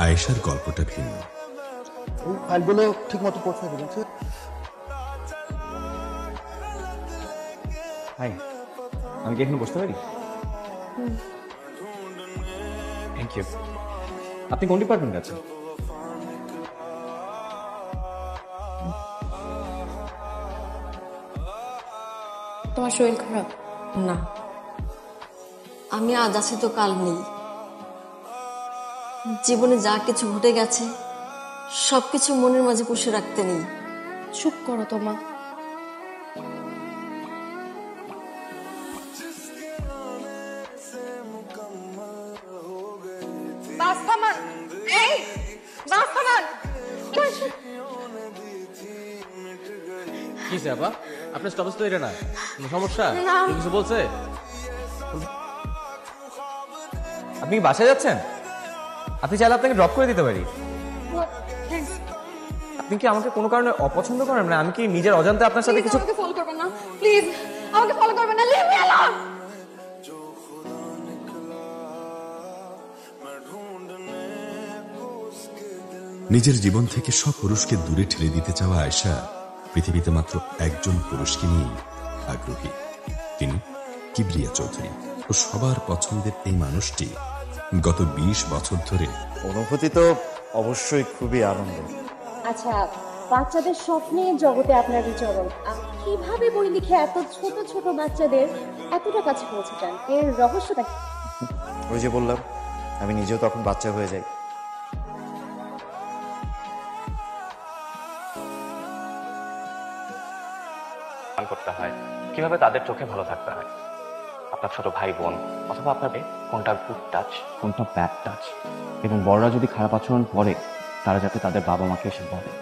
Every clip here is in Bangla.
আয়েশার গল্পটা ভিন্ন। ফাইলগুলো ঠিক মতো পৌঁছে দেবেন। হাই, আমি কি এখানে বসতে পারি? Thank you. আপনি কোন ডিপার্টমেন্টে আছেন? তোমার শরীর খারাপ? না, আমি আজ আছি তো কাল নেই। জীবনে যা কিছু ঘটে গেছে সবকিছু মনের মাঝে পুষে রাখতে নেই। চুপ করো তোমা। কি আপা, আপনার স্টপেজ তো এটা না, কোনো সমস্যা? কিছু বলছে? আপনি কি বাসায় যাচ্ছেন? আপনি চাইলে আপনাকে ড্রপ করে দিতে পারি। আপনি কি আমাকে কোনো কারণে অপছন্দ করেন? না আমি কি নিজের অজান্তে আপনার সাথে কিছু? আমাকে ফলো করবেন না প্লিজ, আমাকে ফলো করবেন না, লিভ মি অ্যালোন। নিজের জীবন থেকে সব পুরুষকে দূরে ঠেলে দিতে চাওয়া আয়েশা পৃথিবীতে মাত্র একজন পুরুষকে নিয়ে আগ্রহী, তিনি কিবরিয়া চৌধুরী। ও সবার পছন্দের এই মানুষটি গত 20 বছর ধরে। অনুভূতি তো অবশ্যই খুবই আনন্দ। আচ্ছা, বাচ্চাদের স্বপ্নের জগতে আপনার বিচরণ, কিভাবে বই লিখে এত ছোট ছোট বাচ্চাদের এতটা কাছে পৌঁছে যান? এর রহস্যটা কি? ওই যে বললাম, আমি নিজেও তখন বাচ্চা হয়ে যাই। করতে হয়, কিভাবে তাদের চোখে ভালো থাকতে হয়, আপনার ছোট ভাই বোন অথবা আপনার কোনটা গুড টাচ কোনটা ব্যাড টাচ, এবং বড়রা যদি খারাপ আচরণ করে তারা যাতে তাদের বাবা মাকে এসে বলে।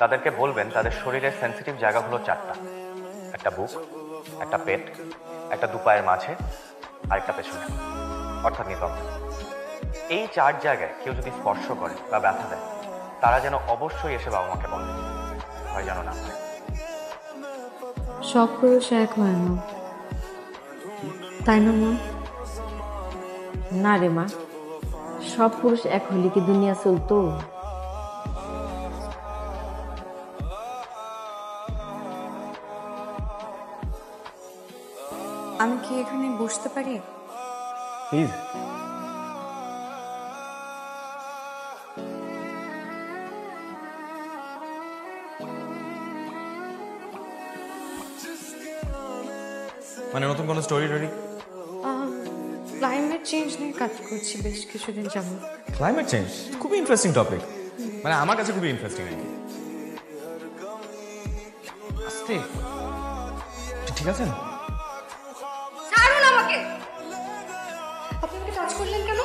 তাদেরকে বলবেন তাদের শরীরের সেন্সিটিভ জায়গাগুলো 4টা, একটা বুক, একটা পেট, একটা দুপায়ের মাঝে, আর একটা পেছনে, অর্থাৎ নিতম্ব। এই 4 জায়গায় কেউ যদি স্পর্শ করে বা ব্যথা দেয় তারা যেন অবশ্যই এসে বাবা মাকে বলে, ভয় যেন না হয়। সব পুরুষ এক হয় না, তাই না মা? না রে মা, সব পুরুষ এক হলে কি দুনিয়া চলতো? আমি কি এখানে বসতে পারি? প্লিজ। মানে নতুন কোনো স্টোরি টরি? ক্লাইমেট চেঞ্জ নিয়ে কাজ করছি বেশ কিছুদিন যাবত। ক্লাইমেট চেঞ্জ খুবই ইন্টারেস্টিং টপিক, মানে আমার কাছে খুবই ইন্টারেস্টিং। আস্তে, ঠিক আছেন? ছাড়ুন আমাকে। আপনি আমাকে টাচ করলেন কেন?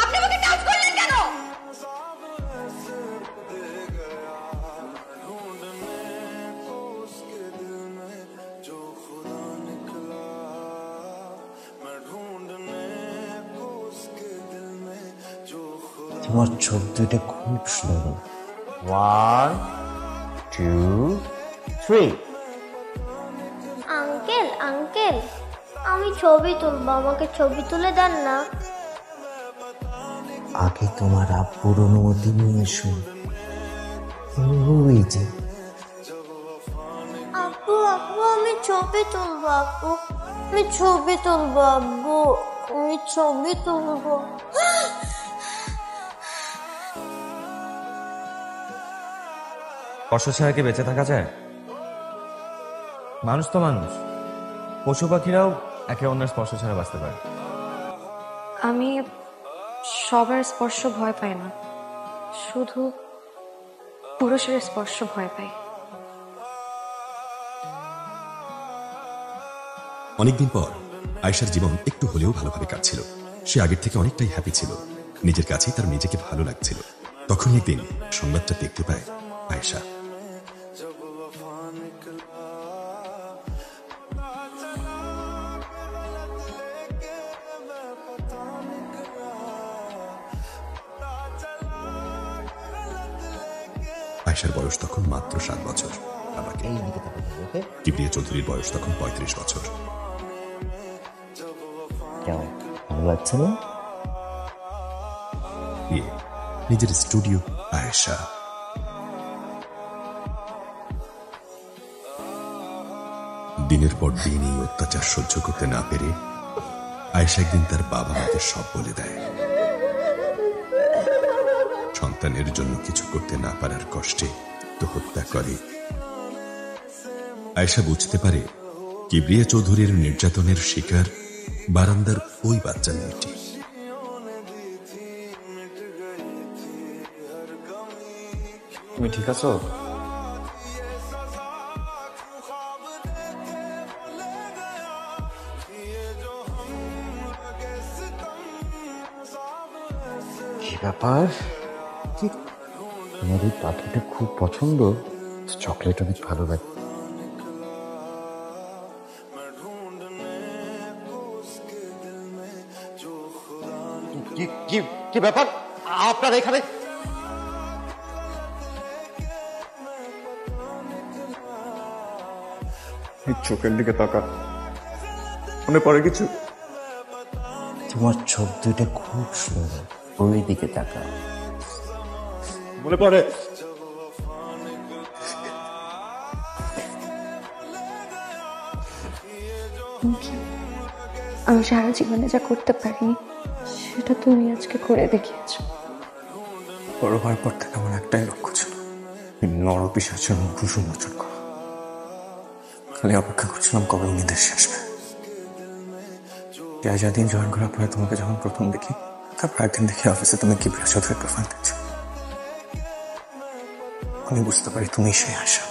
আপনি আমাকে টাচ করলেন কেন? তোমার চোখ দুইটা খুব সুন্দর। 1 2 3। আঙ্কেল আঙ্কেল, আমি ছবি তুলবো, আমাকে ছবি তুলে দেন না। আগে তোমার আব্বুর অনুমতি নিয়ে এসো। ওই যে আব্বু আব্বু, আমি ছবি তুলবো আব্বু, আমি ছবি তুলবো আব্বু, আমি ছবি তুলবো। স্পর্শ ছাড়া কি বেঁচে থাকা যায়? মানুষ তো মানুষ, পশু পাখিরাও একে অন্যের স্পর্শ ছাড়া বাঁচতে পারে। আমি সবার স্পর্শ ভয় পাই না, শুধু পুরুষের স্পর্শ ভয় পাই। অনেকদিন পর আয়েশার জীবন একটু হলেও ভালোভাবে কাটছিল। সে আগের থেকে অনেকটাই হ্যাপি ছিল, নিজের কাছেই তার নিজেকে ভালো লাগছিল। তখনই একদিন সংবাদটা দেখতে পায় আয়েশা। আয়েশার বয়স তখন মাত্র 7 বছর। বাবাকে কিবরিয়া চৌধুরীর বয়স তখন 35 বছর। ভালো লাগছে না? নিজের স্টুডিও আয়েশা। দিনের পর দিন এই অত্যাচার সহ্য করতে না পেরে আয়েশা একদিন তার বাবা মাকে সব বলে দেয়। সন্তানের জন্য কিছু করতে না পারার কষ্টে আত্মহত্যা করে। আয়েশা বুঝতে পারে কিবরিয়া চৌধুরীর নির্যাতনের শিকার বারান্দার ওই বাচ্চা মেয়েটি। তুমি ঠিক আছো? কি ব্যাপার? তোমার এই পাখিটা খুব পছন্দ, চকলেট অনেক ভালো লাগে। কি ব্যাপার আপনার এখানে? চোখের দিকে তাকা, মনে পড়ে কিছু? তোমার চোখ দুইটা খুব সুন্দর, ওই দিকে তাকা, মনে পড়ে? আমি সারা জীবনে যা করতে পারিনি সেটা তুমি আজকে করে দেখিয়েছো। বড় হওয়ার পর থেকে আমার একটাই লক্ষ্য ছিল, নরপিশাচের মুখ উন্মোচন করা। খালি অপেক্ষা করছিলাম কবে উনি দেশে আসবে। দিন জয়েন করার পরে তোমাকে যখন প্রথম দেখি, তারপর একদিন দেখি অফিসে তুমি কিবরিয়া চৌধুরীর প্রোফাইল দেখছো। আমি বুঝতে পারি তুমি সেই আশা।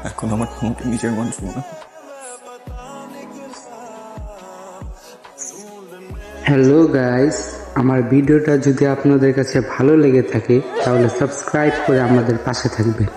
এখন আমার তোমাকে নিজের মানুষ মনে হয়। হ্যালো গাইস, আমার ভিডিওটা যদি আপনাদের কাছে ভালো লেগে থাকে তাহলে সাবস্ক্রাইব করে আমাদের পাশে থাকবেন।